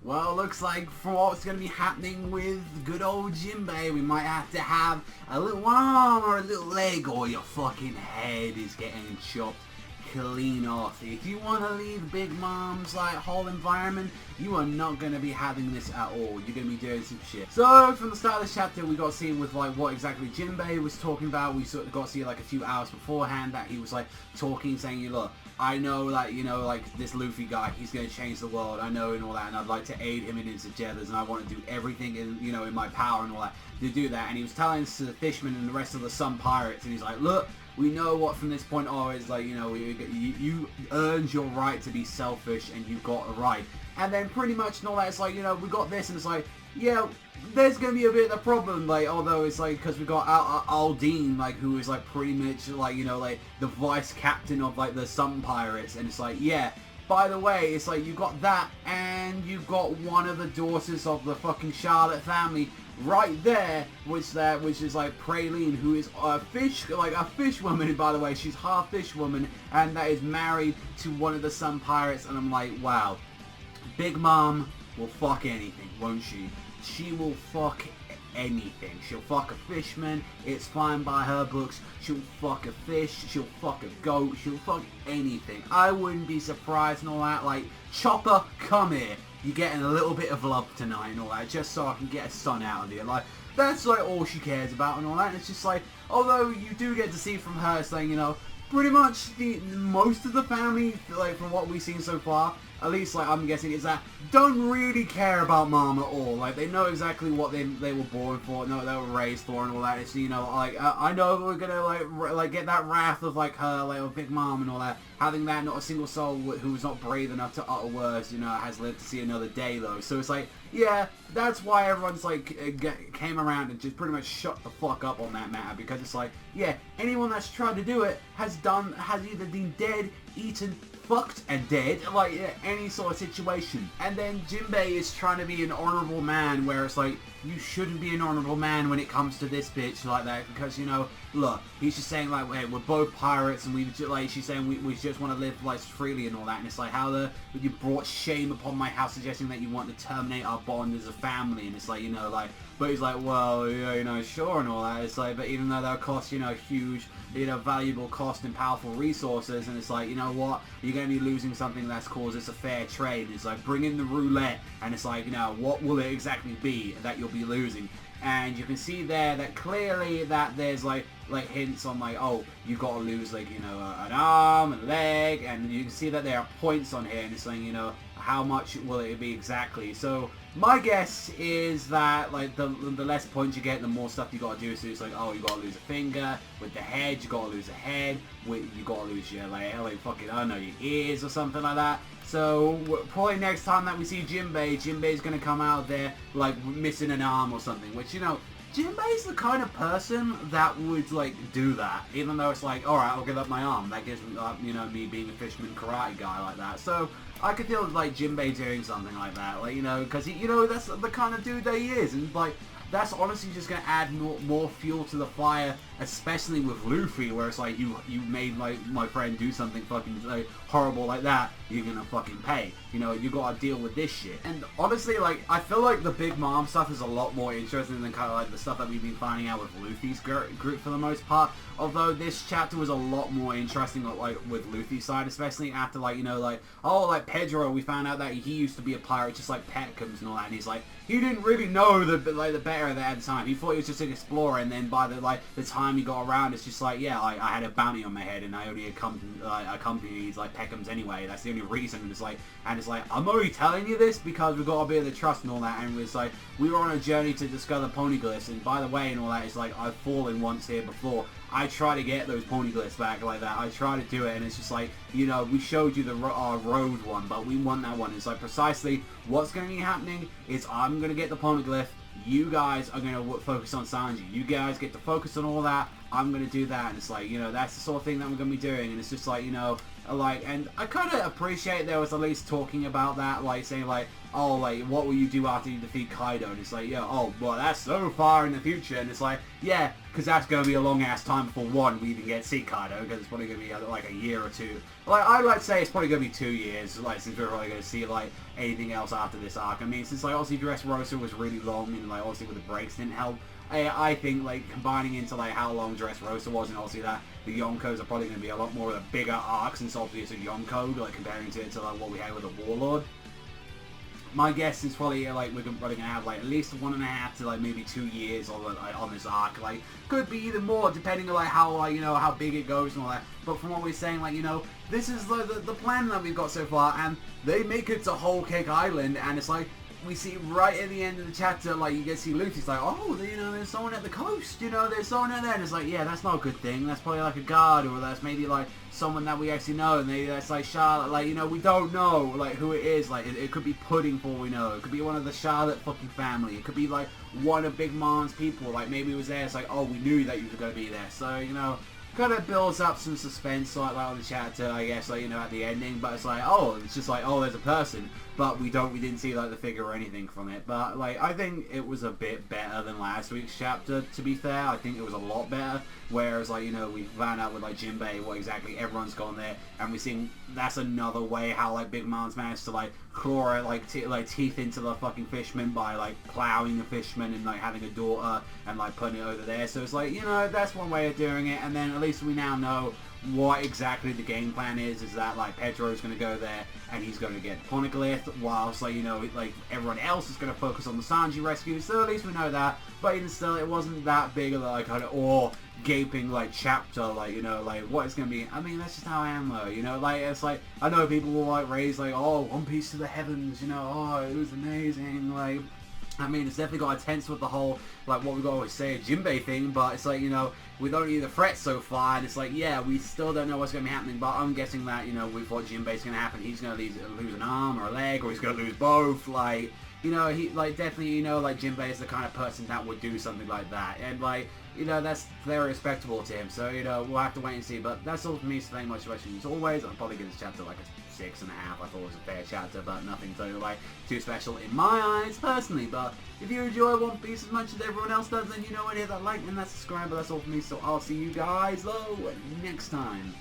Well, looks like for what's going to be happening with good old Jinbei, we might have to have a little arm or a little leg, or your fucking head is getting chopped clean off. If you want to leave Big Mom's like whole environment, you are not going to be having this at all. You're going to be doing some shit. So from the start of this chapter, we got to see with like what exactly Jinbei was talking about. We sort of got to see like a few hours beforehand that he was like talking, saying, look, I know that, you know, like this Luffy guy, he's going to change the world, I know, and all that, and I'd like to aid him in his endeavors, and I want to do everything in, you know, in my power and all that to do that. And he was telling us to the fishermen and the rest of the Sun Pirates, and he's like, look, we know what from this point on is like, you know, you earned your right to be selfish, and you got a right. And then pretty much and all that, it's like, you know, we got this, and it's like, yeah, there's going to be a bit of a problem, like, although it's like, because we got Aldine, like, who is like pretty much like, you know, like the vice captain of like the Sun Pirates, and it's like, yeah, by the way, it's like you got that, and you got one of the daughters of the fucking Charlotte family right there, which is like Praline, who is a fish woman, by the way. She's half fish woman, and that is married to one of the Sun Pirates. And I'm like, wow, Big Mom will fuck anything, won't she? She will fuck anything. She'll fuck a fishman, it's fine by her books. She'll fuck a fish, she'll fuck a goat, she'll fuck anything. I wouldn't be surprised and all that. Like, Chopper, come here. You're getting a little bit of love tonight and all that, just so I can get a son out of here. Like, that's like all she cares about and all that. And it's just like, although you do get to see from her saying, you know, pretty much most of the family, like from what we've seen so far, at least like I'm guessing, is that don't really care about Mom at all. Like, they know exactly what they were born for, know what they were raised for and all that. It's, you know, like I know we're gonna like get that wrath of like her, like with Big Mom and all that. Having that, not a single soul who was not brave enough to utter words, you know, has lived to see another day though. So it's like, yeah, that's why everyone's like came around and just pretty much shut the fuck up on that matter, because it's like, yeah, anyone that's tried to do it has either been dead, eaten, fucked, and dead, like, yeah, any sort of situation. And then Jinbei is trying to be an honorable man, where it's like, you shouldn't be an honorable man when it comes to this bitch like that, because, you know, look, he's just saying like, hey, we're both pirates, and we just, like, she's saying we just want to live like freely and all that, and it's like, how you brought shame upon my house, suggesting that you want to terminate our bond as a family, and it's like, you know, like, but he's like, well, yeah, you know, sure and all that. It's like, but even though that costs, you know, huge, you know, valuable cost and powerful resources, and it's like, you know what, you're going to be losing something that's called it's a fair trade. It's like, bring in the roulette, and it's like, you know, what will it exactly be that you'll be losing? And you can see there that clearly that there's like hints on like, oh, you've got to lose like, you know, an arm, a leg, and you can see that there are points on here, and it's saying, you know, how much will it be exactly. So my guess is that like the less points you get, the more stuff you got to do. So it's like, oh, you got to lose a finger. With the head, you got to lose a head. You got to lose your like fucking, I don't know, your ears or something like that. So probably next time that we see Jinbei's gonna come out there like missing an arm or something, which, you know, Jinbei's the kind of person that would like do that, even though it's like, alright, I'll give up my arm. That gives me, you know, me being a fisherman karate guy like that. So I could feel like Jinbei doing something like that, like, you know, because he, you know, that's the kind of dude that he is, and like, that's honestly just gonna add more fuel to the fire, especially with Luffy, where it's like, you made my friend do something fucking like horrible like that, you're gonna fucking pay. You know, you gotta deal with this shit. And honestly, like, I feel like the Big Mom stuff is a lot more interesting than kind of like the stuff that we've been finding out with Luffy's group for the most part. Although this chapter was a lot more interesting, like with Luffy's side, especially after, like, you know, like, oh, like Pedro, we found out that he used to be a pirate just like Peckham's and all that, and he's like, he didn't really know the better at the time. He thought he was just an explorer, and then by the time he got around, it's just like, yeah, I had a bounty on my head, and I only accompanied like Peckham's anyway. That's the only reason. And it's like, I'm only telling you this because we've got a bit of the trust and all that. And it's like, we were on a journey to discover poneglyphs, and by the way and all that, it's like, I've fallen once here before. I try to get those poneglyphs back like that. I try to do it, and it's just like, you know, we showed you the road one, but we want that one. It's like, precisely what's going to be happening is I'm going to get the poneglyph. You guys are going to focus on Sanji. You guys get to focus on all that. I'm going to do that. And it's like, you know, that's the sort of thing that we're going to be doing. And it's just like, you know, Like, and I kind of appreciate there was at least talking about that, like, saying, like, oh, like, what will you do after you defeat Kaido? And it's like, yeah, oh, well, that's so far in the future. And it's like, yeah, because that's going to be a long-ass time before, one, we even get to see Kaido, because it's probably going to be, like, a year or two. Like, I'd like to say it's probably going to be 2 years, like, since we're probably going to see, like, anything else after this arc. I mean, since, like, obviously Dressrosa was really long, and, like, obviously with the breaks didn't help, I think, like, combining into, like, how long Dressrosa was, and obviously that the Yonkos are probably going to be a lot more of a bigger arc, since obviously it's a Yonko, like, comparing it to, like, what we had with the Warlord. My guess is probably, like, we're probably going to have, like, at least 1.5 to, like, maybe 2 years on this arc. Like, could be even more, depending on, like, how, like, you know, how big it goes and all that. But from what we're saying, like, you know, this is the plan that we've got so far, and they make it to Whole Cake Island, and it's like, we see right at the end of the chapter, like, you get to see Luffy's like, oh, you know, there's someone at the coast, you know, there's someone out there, and it's like, yeah, that's not a good thing, that's probably like a guard, or that's maybe like someone that we actually know, and maybe that's like Charlotte, like, you know, we don't know, like, who it is, like, it could be Pudding for all we know, it could be one of the Charlotte fucking family, it could be like one of Big Mom's people, like, maybe it was there, it's like, oh, we knew that you were going to be there, so, you know, kind of builds up some suspense, like on the chapter, I guess, like, you know, at the ending, but it's like, oh, it's just like, oh, there's a person, but we didn't see, like, the figure or anything from it, but, like, I think it was a bit better than last week's chapter, to be fair. I think it was a lot better, whereas, like, you know, we found out with, like, Jinbei what exactly everyone's gone there, and we've seen that's another way how, like, Big Mom's managed to, like, claw, like, teeth into the fucking fishman by, like, plowing the fishman and, like, having a daughter and, like, putting it over there, so it's like, you know, that's one way of doing it, and then at least we now know what exactly the game plan is that, like, Pedro's going to go there and he's going to get Poneglyph, whilst, like, you know, like, everyone else is going to focus on the Sanji rescue, so at least we know that, but even still, it wasn't that big of, like, kind of gaping, like, chapter, like, you know, like, what it's going to be. I mean, that's just how I am, though, you know, like, it's like, I know people will, like, raise, like, oh, One Piece to the heavens, you know, oh, it was amazing, like, I mean, it's definitely got a tense with the whole, like, what we always say, a Jinbei thing, but it's like, you know, with only the threats so far, and it's like, yeah, we still don't know what's going to be happening, but I'm guessing that, you know, with what Jinbei's going to happen, he's going to lose an arm or a leg, or he's going to lose both, like, you know, he, like, definitely, you know, like, Jinbei is the kind of person that would do something like that, and, like, you know, that's very respectable to him, so, you know, we'll have to wait and see, but that's all for me, so thank you much for watching, as always. I'll probably give this chapter, like, a 6.5, I thought it was a fair chapter, but nothing so, like, too special in my eyes, personally, but if you enjoy One Piece as much as everyone else does, then you know what, hit that like and that subscribe, but that's all for me, so I'll see you guys, though, next time.